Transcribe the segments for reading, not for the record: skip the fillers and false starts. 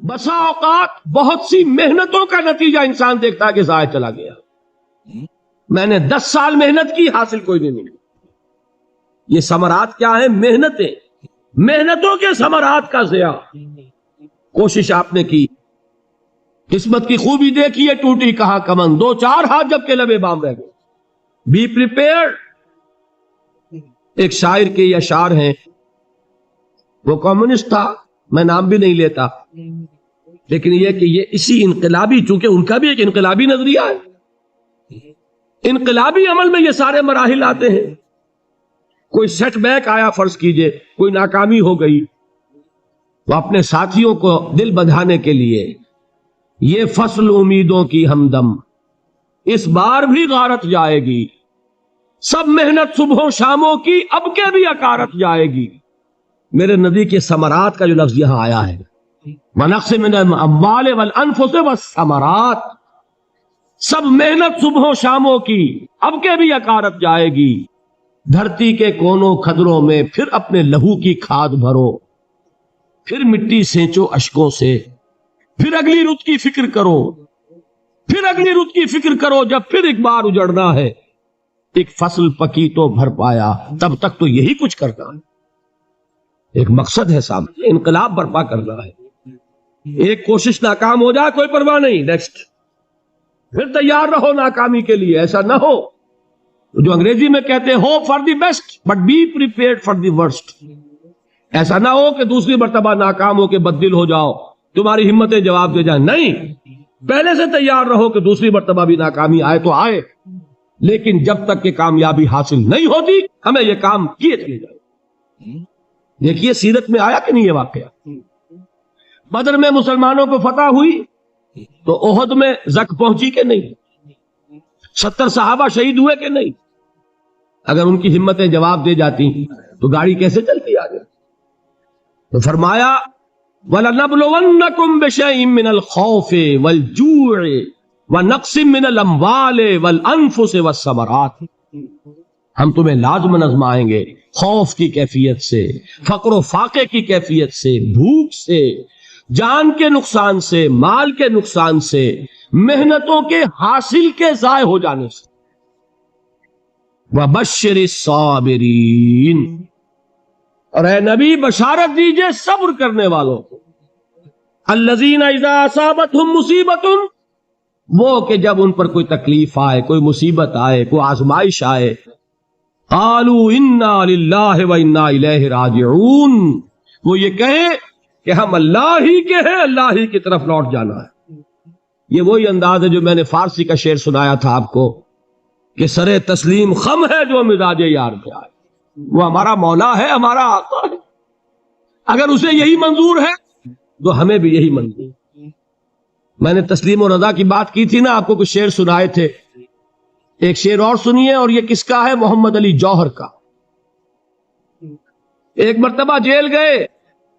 بسا اوقات بہت سی محنتوں کا نتیجہ انسان دیکھتا ہے کہ ضائع چلا گیا، میں نے 10 سال محنت کی، حاصل کوئی نہیں ملی۔ یہ ثمرات کیا ہیں؟ محنتیں، محنتوں کے ثمرات کا ضیاع۔ کوشش آپ نے کی، قسمت کی خوبی دیکھی ہے، ٹوٹی کہاں کمن، 2-4 ہاتھ جب کے لبے بام رہ گئے۔ Be prepared. ایک شاعر کے یہ اشعار ہیں، وہ کمیونسٹ تھا، میں نام بھی نہیں لیتا، لیکن یہ کہ یہ اسی انقلابی، چونکہ ان کا بھی ایک انقلابی نظریہ ہے، انقلابی عمل میں یہ سارے مراحل آتے ہیں۔ کوئی سیٹ بیک آیا، فرض کیجئے کوئی ناکامی ہو گئی، وہ اپنے ساتھیوں کو دل بندھانے کے لیے، یہ فصل امیدوں کی ہمدم اس بار بھی غارت جائے گی، سب محنت صبحوں شاموں کی اب کے بھی اکارت جائے گی۔ میرے نبی کے ثمرات کا جو لفظ یہاں آیا ہے، وَنَقْصٍ مِّنَ الْأَمْوَالِ وَالْأَنفُسِ وَالثَّمَرَاتِ، سب محنت صبحوں شاموں کی اب کے بھی اکارت جائے گی۔ دھرتی کے کونوں کھدروں میں پھر اپنے لہو کی کھاد بھرو، پھر مٹی سینچو اشکوں سے، پھر اگلی رت کی فکر کرو، پھر اگلی رت کی فکر کرو، جب پھر ایک بار اجڑنا ہے، ایک فصل پکی تو بھر پایا، تب تک تو یہی کچھ کرنا ہے۔ ایک مقصد ہے سامنے، انقلاب برپا کرنا ہے۔ ایک کوشش ناکام ہو جائے کوئی پرواہ نہیں، نیکسٹ، پھر تیار رہو ناکامی کے لیے۔ ایسا نہ ہو جو انگریزی میں کہتے ہیں hope for the best but be prepared for the worst. ایسا نہ ہو کہ دوسری مرتبہ ناکام ہو کے بددل ہو جاؤ، تمہاری ہمتیں جواب دے جائیں، نہیں، پہلے سے تیار رہو کہ دوسری مرتبہ بھی ناکامی آئے تو آئے، لیکن جب تک کہ کامیابی حاصل نہیں ہوتی ہمیں یہ کام کیے چلے جائیں۔ دیکھیے سیرت میں آیا کہ نہیں یہ واقعہ؟ بدر میں مسلمانوں کو فتح ہوئی تو احد میں زک پہنچی کہ نہیں؟ 70 صحابہ شہید ہوئے کہ نہیں؟ اگر ان کی ہمتیں جواب دے جاتی تو گاڑی کیسے چلتی آگے؟ تو فرمایا وَلَنَبْلُوَنَّكُمْ بِشَيْءٍ مِّنَ الْخَوْفِ وَالْجُوعِ وَنَقْصٍ مِّنَ الْأَمْوَالِ وَالْأَنفُسِ وَالثَّمَرَاتِ، ہم تمہیں لازم آزمائیں گے، خوف کی کیفیت سے، فقر و فاقے کی کیفیت سے، بھوک سے، جان کے نقصان سے، مال کے نقصان سے، محنتوں کے حاصل کے ضائع ہو جانے سے۔ وَبَشِّرِ الصَّابِرِينَ، اور اے نبی بشارت دیجئے صبر کرنے والوں کو، الَّذِينَ إِذَا أَصَابَتْهُمْ مُصِيبَةٌ، وہ کہ جب ان پر کوئی تکلیف آئے، کوئی مصیبت آئے، کوئی آزمائش آئے، قالوا انا للہ وانا الیہ راجعون، وہ یہ کہیں کہ ہم اللہ ہی کے ہیں، اللہ ہی کی طرف لوٹ جانا ہے۔ یہ وہی انداز ہے جو میں نے فارسی کا شعر سنایا تھا آپ کو کہ سرے تسلیم خم ہے جو مزاج یار پہ آئے، وہ ہمارا مولا ہے، ہمارا آقا ہے، اگر اسے یہی منظور ہے تو ہمیں بھی یہی منظور ہے۔ میں نے تسلیم و رضا کی بات کی تھی نا، آپ کو کچھ شعر سنائے تھے، ایک شعر اور سنیے، اور یہ کس کا ہے؟ محمد علی جوہر کا۔ ایک مرتبہ جیل گئے،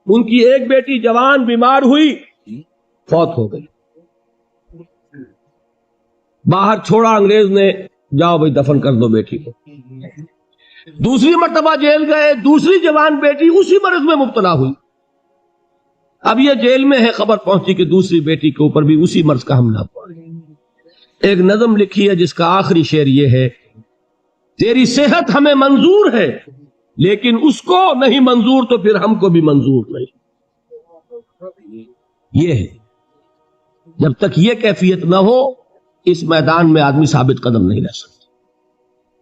ان کی ایک بیٹی جوان بیمار ہوئی، فوت ہو گئی، باہر چھوڑا انگریز نے، جاؤ بھائی دفن کر دو بیٹی کو۔ دوسری مرتبہ جیل گئے، دوسری جوان بیٹی اسی مرض میں مبتلا ہوئی، اب یہ جیل میں ہے، خبر پہنچی کہ دوسری بیٹی کے اوپر بھی اسی مرض کا حملہ ہوا۔ ایک نظم لکھی ہے جس کا آخری شعر یہ ہے، تیری صحت ہمیں منظور ہے لیکن اس کو نہیں منظور تو پھر ہم کو بھی منظور نہیں۔ یہ ہے، جب تک یہ کیفیت نہ ہو اس میدان میں آدمی ثابت قدم نہیں رہ سکتا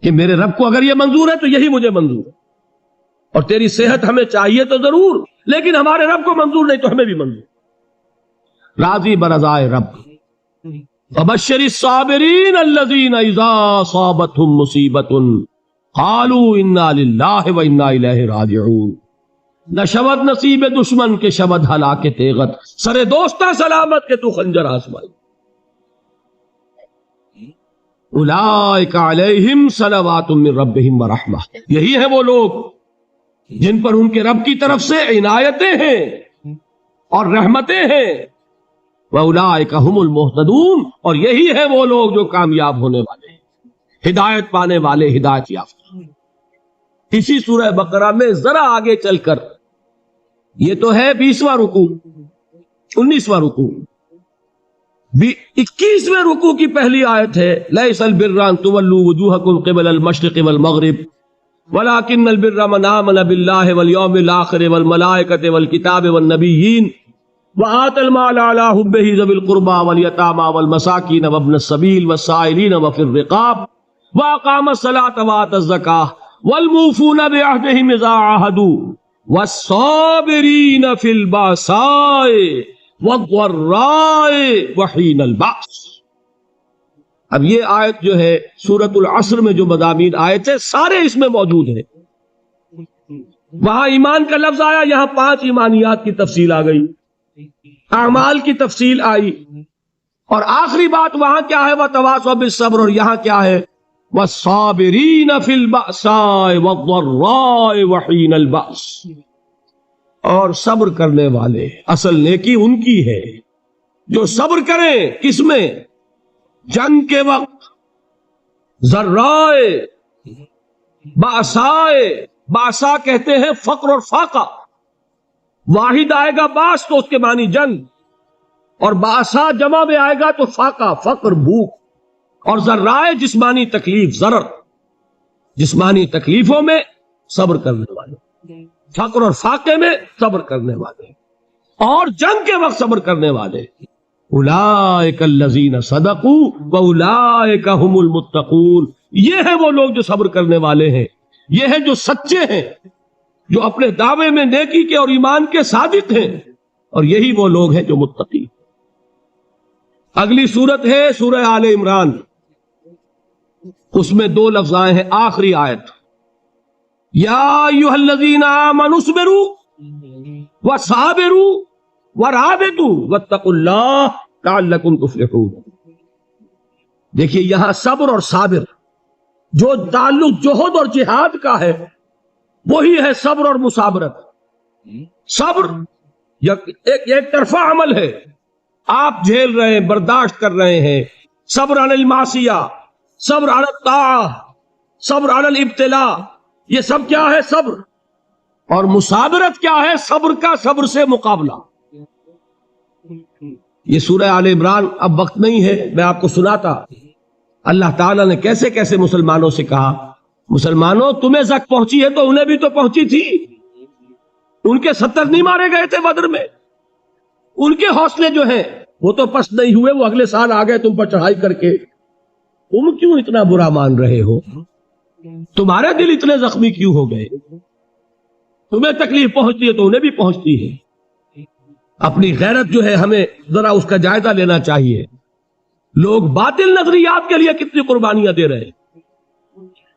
کہ میرے رب کو اگر یہ منظور ہے تو یہی مجھے منظور ہے، اور تیری صحت ہمیں چاہیے تو ضرور، لیکن ہمارے رب کو منظور نہیں تو ہمیں بھی منظور۔ راضی برضائے رب، وَبَشِّرِ الصَّابِرِينَ الَّذِينَ إِذَا أَصَابَتْهُمْ مُصِيبَةٌ قَالُوا إِنَّا لِلَّهِ وَإِنَّا إِلَيْهِ رَاجِعُونَ، نہ شود نصیب دشمن کے شود ہلاک تیغت، سرے دوستہ سلامت کے تو خنجر آزمائی۔ اولئک علیہم صلوات من ربہم ورحمہ، یہی ہے وہ لوگ جن پر ان کے رب کی طرف سے عنایتیں ہیں اور رحمتیں ہیں۔ وَأُولَئِكَ هُمُ الْمُهْتَدُونَ، اور یہی ہے وہ لوگ جو کامیاب ہونے والے ہیں، ہدایت پانے والے، ہدایت یافتہ۔ اسی سورہ بقرہ میں ذرا آگے چل کر، یہ تو ہے 20واں رکوع، 19واں رکوع 21ویں رکوع کی پہلی آیت ہے لیس البر ان تولوا وجوہکم قبل المشرق والمغرب ولکن البر من آمن باللہ والیوم الآخر والملائکۃ والکتاب والنبیین وآتى المال على حبه ذوي القربى واليتامى والمساكين وابن السبيل والسائلين وفي الرقاب وأقام الصلاة وآتى الزكاة والموفون بعهدهم إذا عاهدوا والصابرين في البأساء والضراء وحين البأس۔ اب یہ آیت جو ہے سورۃ العصر میں جو مضامین آئے تھے سارے اس میں موجود ہیں۔ وہاں ایمان کا لفظ آیا، یہاں 5 ایمانیات کی تفصیل آ گئی، اعمال کی تفصیل آئی، اور آخری بات وہاں کیا ہے وَتَوَاصَوْا بِالصَّبْرِ، اور یہاں کیا ہے وَالصَّابِرِينَ فِي الْبَأْسَاءِ وَالضَّرَّاءِ وَحِينَ الْبَأْسِ، اور صبر کرنے والے، اصل نیکی ان کی ہے جو صبر کریں، کس میں؟ جنگ کے وقت، ذرائے، بأسائے، بأسا کہتے ہیں فقر اور فاقہ، واحد آئے گا باس تو اس کے معنی جنگ، اور باسا جمع میں آئے گا تو فاقہ، فقر، بھوک، اور ذرائع جسمانی تکلیف، ضرر، جسمانی تکلیفوں میں صبر کرنے والے، فقر اور فاقے میں صبر کرنے والے، اور جنگ کے وقت صبر کرنے والے، اولئک الذین صدقوا واولئک هم المتقون، یہ ہیں وہ لوگ جو صبر کرنے والے ہیں، یہ ہیں جو سچے ہیں، جو اپنے دعوے میں نیکی کے اور ایمان کے صادق ہیں، اور یہی وہ لوگ ہیں جو متقی۔ اگلی سورت ہے سورہ آل عمران، اس میں 2 لفظ آئے ہیں، آخری آیت یا ایھا الذین آمنوا اصبروا وصابروا ورابطوا واتقوا اللہ لعلکم تفلحون۔ دیکھیے یہاں صبر اور صابر جو تعلق جوہد اور جہاد کا ہے وہی ہے صبر اور مصابرت۔ صبر ایک طرفہ عمل ہے، آپ جھیل رہے ہیں، برداشت کر رہے ہیں، صبر علی المعصیہ، صبر علی الطاعہ، صبر علی الابتلاء، یہ سب کیا ہے؟ صبر۔ اور مصابرت کیا ہے؟ صبر کا صبر سے مقابلہ۔ یہ سورہ آل عمران اب وقت نہیں ہے، میں آپ کو سناتا اللہ تعالیٰ نے کیسے کیسے مسلمانوں سے کہا، مسلمانوں تمہیں زک پہنچی ہے تو انہیں بھی تو پہنچی تھی، ان کے 70 نہیں مارے گئے تھے بدر میں، ان کے حوصلے جو ہیں وہ تو پست نہیں ہوئے، وہ اگلے سال آ گئے تم پر چڑھائی کر کے، تم کیوں اتنا برا مان رہے ہو؟ تمہارے دل اتنے زخمی کیوں ہو گئے؟ تمہیں تکلیف پہنچتی ہے تو انہیں بھی پہنچتی ہے۔ اپنی غیرت جو ہے ہمیں ذرا اس کا جائزہ لینا چاہیے۔ لوگ باطل نظریات کے لیے کتنی قربانیاں دے رہے ہیں،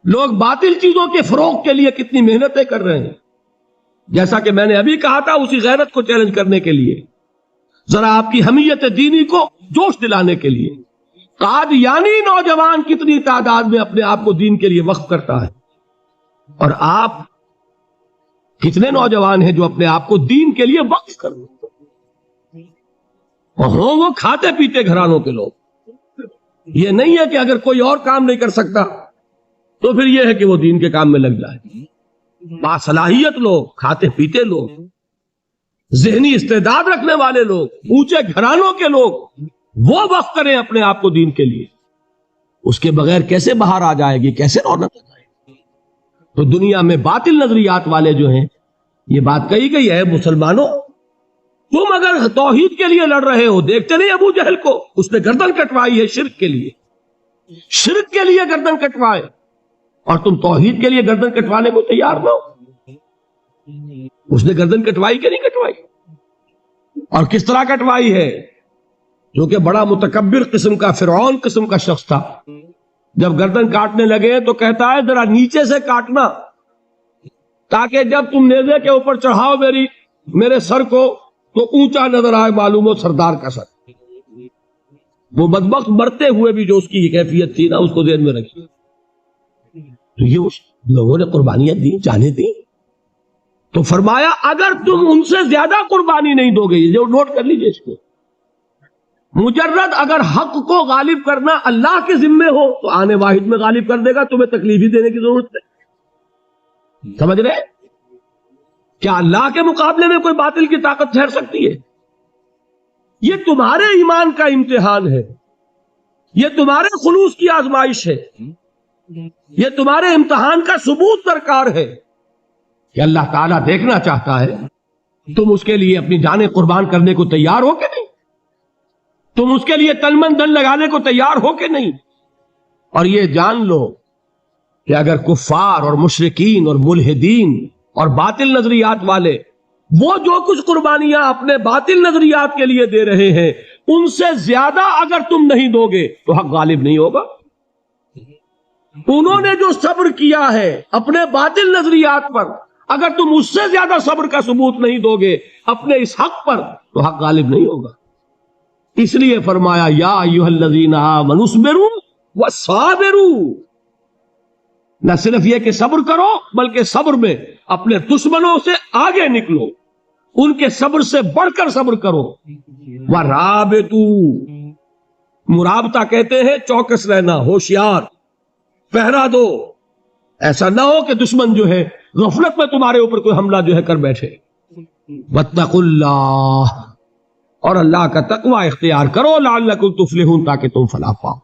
لوگ باطل چیزوں کے فروغ کے لیے کتنی محنتیں کر رہے ہیں۔ جیسا کہ میں نے ابھی کہا تھا، اسی غیرت کو چیلنج کرنے کے لیے، ذرا آپ کی حمیت دینی کو جوش دلانے کے لیے، قادیانی نوجوان کتنی تعداد میں اپنے آپ کو دین کے لیے وقف کرتا ہے، اور آپ کتنے نوجوان ہیں جو اپنے آپ کو دین کے لیے وقف کر دیں، اور ہوں وہ کھاتے پیتے گھرانوں کے لوگ۔ یہ نہیں ہے کہ اگر کوئی اور کام نہیں کر سکتا تو پھر یہ ہے کہ وہ دین کے کام میں لگ جائے۔ باصلاحیت لوگ، کھاتے پیتے لوگ، ذہنی استعداد رکھنے والے لوگ، اونچے گھرانوں کے لوگ، وہ وقف کریں اپنے آپ کو دین کے لیے۔ اس کے بغیر کیسے باہر آ جائے گی، کیسے رونق آ جائے گی؟ تو دنیا میں باطل نظریات والے جو ہیں، یہ بات کہی گئی ہے، مسلمانوں تم اگر توحید کے لیے لڑ رہے ہو، دیکھتے نہیں ابو جہل کو، اس نے گردن کٹوائی ہے شرک کے لیے، شرک کے لیے گردن کٹوائے، اور تم توحید کے لیے گردن کٹوانے کو تیار نہ ہو۔ اس نے گردن کٹوائی کہ نہیں کٹوائی؟ اور کس طرح کٹوائی ہے؟ جو کہ بڑا متکبر قسم کا، فرعون قسم کا شخص تھا، جب گردن کاٹنے لگے تو کہتا ہے ذرا نیچے سے کاٹنا، تاکہ جب تم نیزے کے اوپر چڑھاؤ میرے سر کو تو اونچا نظر آئے، معلوم ہو سردار کا سر۔ وہ بدبخت مرتے ہوئے بھی جو اس کی کیفیت تھی نا، اس کو ذہن میں رکھی۔ تو یہ اس لوگوں نے قربانیاں دی، جانے دی، تو فرمایا اگر تم ان سے زیادہ قربانی نہیں دو گے، جو نوٹ کر لیجئے اس کو، مجرد اگر حق کو غالب کرنا اللہ کے ذمے ہو تو آنے واحد میں غالب کر دے گا، تمہیں تکلیف ہی دینے کی ضرورت ہے۔ سمجھ رہے؟ کیا اللہ کے مقابلے میں کوئی باطل کی طاقت ٹھہر سکتی ہے؟ یہ تمہارے ایمان کا امتحان ہے، یہ تمہارے خلوص کی آزمائش ہے، یہ تمہارے امتحان کا ثبوت درکار ہے کہ اللہ تعالیٰ دیکھنا چاہتا ہے تم اس کے لیے اپنی جانیں قربان کرنے کو تیار ہو کہ نہیں، تم اس کے لیے تن من دھن لگانے کو تیار ہو کہ نہیں۔ اور یہ جان لو کہ اگر کفار اور مشرکین اور ملحدین اور باطل نظریات والے وہ جو کچھ قربانیاں اپنے باطل نظریات کے لیے دے رہے ہیں ان سے زیادہ اگر تم نہیں دو گے تو حق غالب نہیں ہوگا۔ انہوں نے جو صبر کیا ہے اپنے باطل نظریات پر، اگر تم اس سے زیادہ صبر کا ثبوت نہیں دو گے اپنے اس حق پر تو حق غالب نہیں ہوگا۔ اس لیے فرمایا یا ایھا الذین آمنوا اصبروا وصابروا، نہ صرف یہ کہ صبر کرو بلکہ صبر میں اپنے دشمنوں سے آگے نکلو، ان کے صبر سے بڑھ کر صبر کرو۔ ورابطوا، مرابطہ کہتے ہیں چوکس رہنا، ہوشیار، پہرا دو، ایسا نہ ہو کہ دشمن جو ہے غفلت میں تمہارے اوپر کوئی حملہ جو ہے کر بیٹھے۔ واتقوا اللہ، اور اللہ کا تقوی اختیار کرو، لعلکم تفلحون، تاکہ تم فلاح پاؤ۔